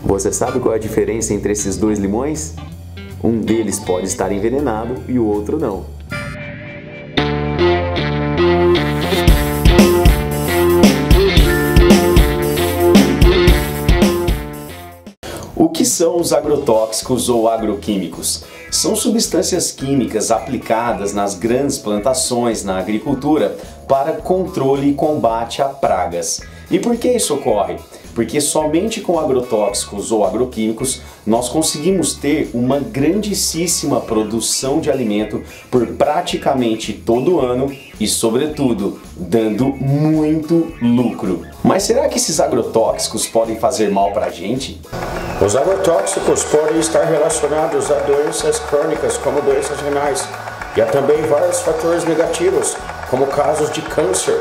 Você sabe qual é a diferença entre esses dois limões? Um deles pode estar envenenado e o outro não. O que são os agrotóxicos ou agroquímicos? São substâncias químicas aplicadas nas grandes plantações na agricultura para controle e combate a pragas. E por que isso ocorre? Porque somente com agrotóxicos ou agroquímicos nós conseguimos ter uma grandíssima produção de alimento por praticamente todo ano e, sobretudo, dando muito lucro. Mas será que esses agrotóxicos podem fazer mal para a gente? Os agrotóxicos podem estar relacionados a doenças crônicas, como doenças renais, e há também vários fatores negativos, como casos de câncer.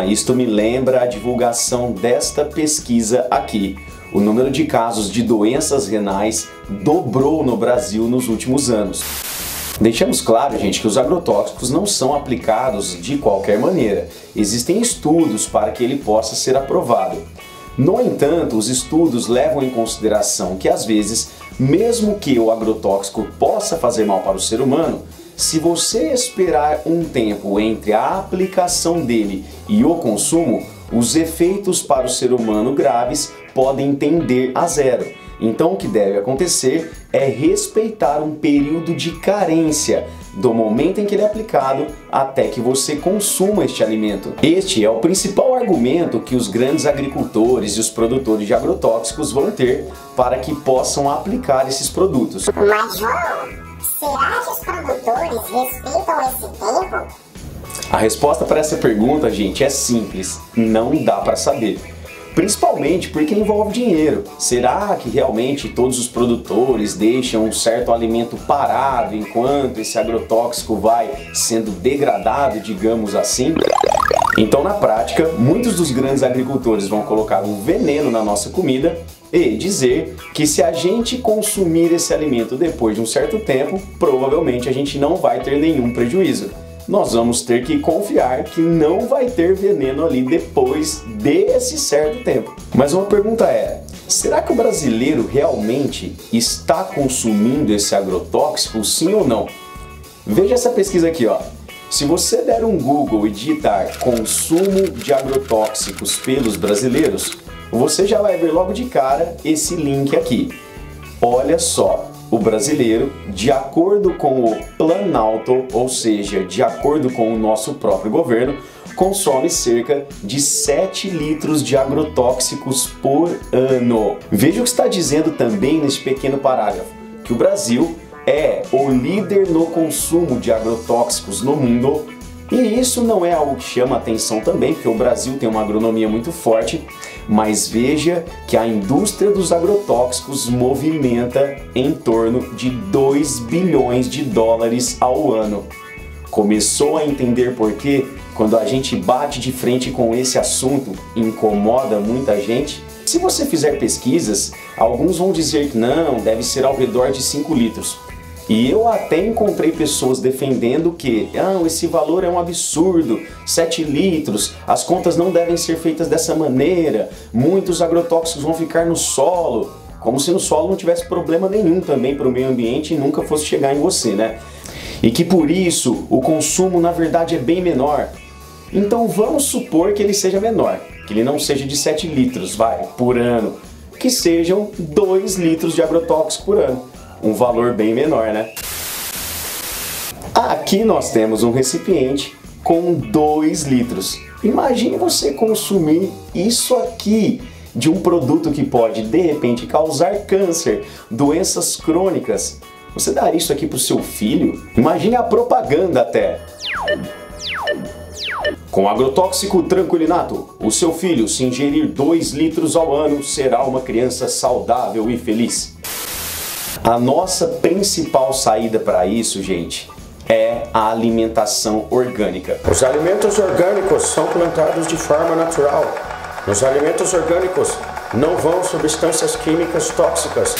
Isto me lembra a divulgação desta pesquisa aqui. O número de casos de doenças renais dobrou no Brasil nos últimos anos. Deixamos claro, gente, que os agrotóxicos não são aplicados de qualquer maneira. Existem estudos para que ele possa ser aprovado. No entanto, os estudos levam em consideração que, às vezes, mesmo que o agrotóxico possa fazer mal para o ser humano, se você esperar um tempo entre a aplicação dele e o consumo, os efeitos para o ser humano graves podem tender a zero. Então, o que deve acontecer é respeitar um período de carência do momento em que ele é aplicado até que você consuma este alimento. Este é o principal argumento que os grandes agricultores e os produtores de agrotóxicos vão ter para que possam aplicar esses produtos. Mas, João, será que os produtores respeitam esse tempo? A resposta para essa pergunta, gente, é simples: não dá para saber. Principalmente porque envolve dinheiro. Será que realmente todos os produtores deixam um certo alimento parado enquanto esse agrotóxico vai sendo degradado, digamos assim? Então, na prática, muitos dos grandes agricultores vão colocar um veneno na nossa comida e dizer que se a gente consumir esse alimento depois de um certo tempo, provavelmente a gente não vai ter nenhum prejuízo. Nós vamos ter que confiar que não vai ter veneno ali depois desse certo tempo. Mas uma pergunta é: será que o brasileiro realmente está consumindo esse agrotóxico, sim ou não? Veja essa pesquisa aqui, ó. Se você der um Google e digitar consumo de agrotóxicos pelos brasileiros, você já vai ver logo de cara esse link aqui. Olha só. O brasileiro, de acordo com o Planalto, ou seja, de acordo com o nosso próprio governo, consome cerca de 7 litros de agrotóxicos por ano. Veja o que está dizendo também neste pequeno parágrafo, que o Brasil é o líder no consumo de agrotóxicos no mundo. E isso não é algo que chama atenção também, porque o Brasil tem uma agronomia muito forte, mas veja que a indústria dos agrotóxicos movimenta em torno de 2 bilhões de dólares ao ano. Começou a entender por quê? Quando a gente bate de frente com esse assunto, incomoda muita gente. Se você fizer pesquisas, alguns vão dizer que não, deve ser ao redor de 5 litros. E eu até encontrei pessoas defendendo que esse valor é um absurdo, 7 litros, as contas não devem ser feitas dessa maneira, muitos agrotóxicos vão ficar no solo, como se no solo não tivesse problema nenhum também para o meio ambiente e nunca fosse chegar em você, né? E que por isso o consumo na verdade é bem menor. Então vamos supor que ele seja menor, que ele não seja de 7 litros, por ano, que sejam 2 litros de agrotóxico por ano. Um valor bem menor, né? Aqui nós temos um recipiente com 2 litros. Imagine você consumir isso aqui de um produto que pode, de repente, causar câncer, doenças crônicas. Você dar isso aqui para o seu filho? Imagine a propaganda até. Com agrotóxico Tranquilinato, o seu filho, se ingerir 2 litros ao ano, será uma criança saudável e feliz. A nossa principal saída para isso, gente, é a alimentação orgânica. Os alimentos orgânicos são plantados de forma natural. Nos alimentos orgânicos não vão substâncias químicas tóxicas.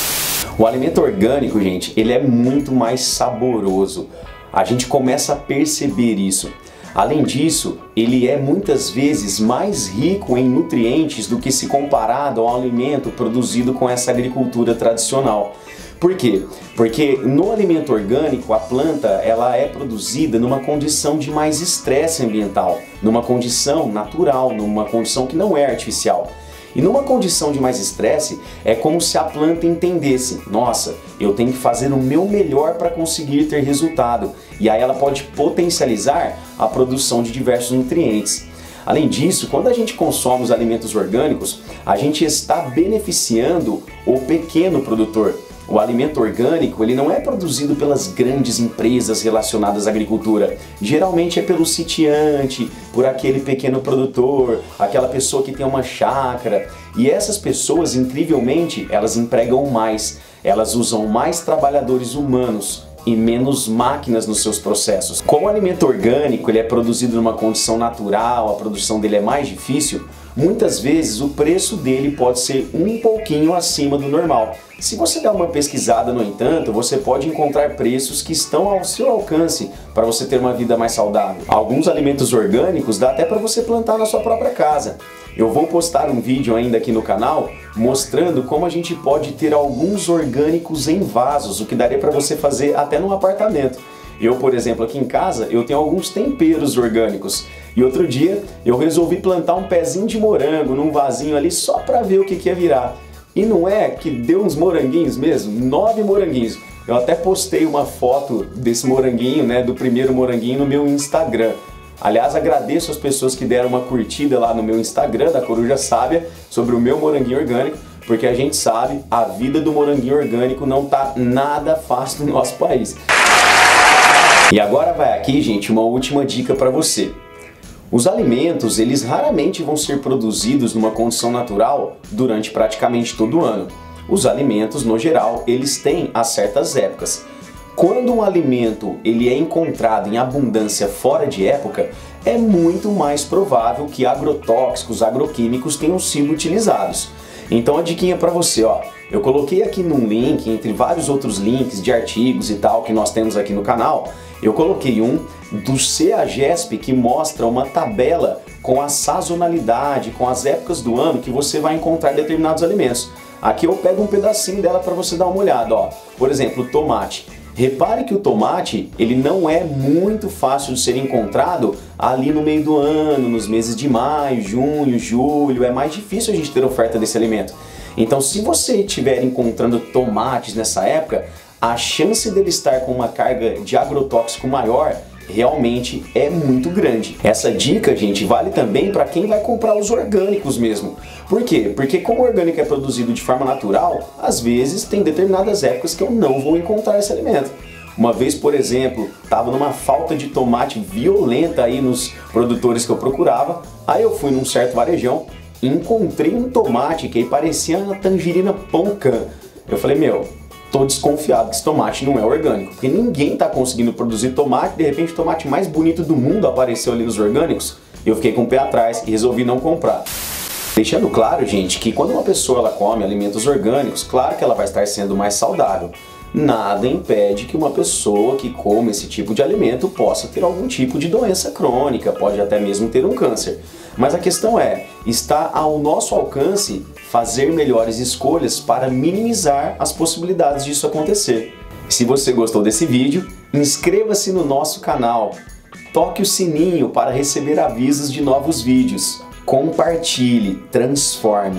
O alimento orgânico, gente, ele é muito mais saboroso. A gente começa a perceber isso. Além disso, ele é muitas vezes mais rico em nutrientes do que se comparado ao alimento produzido com essa agricultura tradicional. Por quê? Porque no alimento orgânico a planta ela é produzida numa condição de mais estresse ambiental, numa condição natural, numa condição que não é artificial. E numa condição de mais estresse, é como se a planta entendesse, nossa, eu tenho que fazer o meu melhor para conseguir ter resultado. E aí ela pode potencializar a produção de diversos nutrientes. Além disso, quando a gente consome os alimentos orgânicos, a gente está beneficiando o pequeno produtor. O alimento orgânico ele não é produzido pelas grandes empresas relacionadas à agricultura. Geralmente é pelo sitiante, por aquele pequeno produtor, aquela pessoa que tem uma chácara. E essas pessoas, incrivelmente, elas empregam mais. Elas usam mais trabalhadores humanos e menos máquinas nos seus processos. Como o alimento orgânico ele é produzido numa condição natural, a produção dele é mais difícil, muitas vezes o preço dele pode ser um pouquinho acima do normal. Se você der uma pesquisada, no entanto, você pode encontrar preços que estão ao seu alcance para você ter uma vida mais saudável. Alguns alimentos orgânicos dá até para você plantar na sua própria casa. Eu vou postar um vídeo ainda aqui no canal mostrando como a gente pode ter alguns orgânicos em vasos, o que daria para você fazer até num apartamento. Eu, por exemplo, aqui em casa, eu tenho alguns temperos orgânicos. E outro dia eu resolvi plantar um pezinho de morango num vasinho ali só para ver o que ia virar. E não é que deu uns moranguinhos mesmo? 9 moranguinhos. Eu até postei uma foto desse moranguinho, né, do primeiro moranguinho no meu Instagram. Aliás, agradeço as pessoas que deram uma curtida lá no meu Instagram, da Coruja Sábia, sobre o meu moranguinho orgânico, porque a gente sabe, a vida do moranguinho orgânico não tá nada fácil no nosso país. E agora vai aqui, gente, uma última dica para você. Os alimentos, eles raramente vão ser produzidos numa condição natural durante praticamente todo o ano. Os alimentos, no geral, eles têm a certas épocas. Quando um alimento ele é encontrado em abundância fora de época, é muito mais provável que agrotóxicos, agroquímicos tenham sido utilizados. Então a diquinha para você, ó, eu coloquei aqui num link, entre vários outros links de artigos e tal que nós temos aqui no canal, eu coloquei um do CEAGESP que mostra uma tabela com a sazonalidade, com as épocas do ano que você vai encontrar determinados alimentos. Aqui eu pego um pedacinho dela para você dar uma olhada, ó. Por exemplo, o tomate. Repare que o tomate, ele não é muito fácil de ser encontrado ali no meio do ano, nos meses de maio, junho, julho, é mais difícil a gente ter oferta desse alimento. Então, se você estiver encontrando tomates nessa época, a chance dele estar com uma carga de agrotóxico maior realmente é muito grande. Essa dica, gente, vale também para quem vai comprar os orgânicos mesmo. Por quê? Porque como o orgânico é produzido de forma natural, às vezes tem determinadas épocas que eu não vou encontrar esse alimento. Uma vez, por exemplo, estava numa falta de tomate violenta aí nos produtores que eu procurava, aí eu fui num certo varejão e encontrei um tomate que aí parecia uma tangerina pão-can. Eu falei, meu, tô desconfiado que esse tomate não é orgânico, porque ninguém tá conseguindo produzir tomate, de repente o tomate mais bonito do mundo apareceu ali nos orgânicos. Eu fiquei com o pé atrás e resolvi não comprar. Deixando claro, gente, que quando uma pessoa ela come alimentos orgânicos, claro que ela vai estar sendo mais saudável. Nada impede que uma pessoa que come esse tipo de alimento possa ter algum tipo de doença crônica, pode até mesmo ter um câncer. Mas a questão é, está ao nosso alcance fazer melhores escolhas para minimizar as possibilidades disso acontecer. Se você gostou desse vídeo, inscreva-se no nosso canal, toque o sininho para receber avisos de novos vídeos, compartilhe, transforme.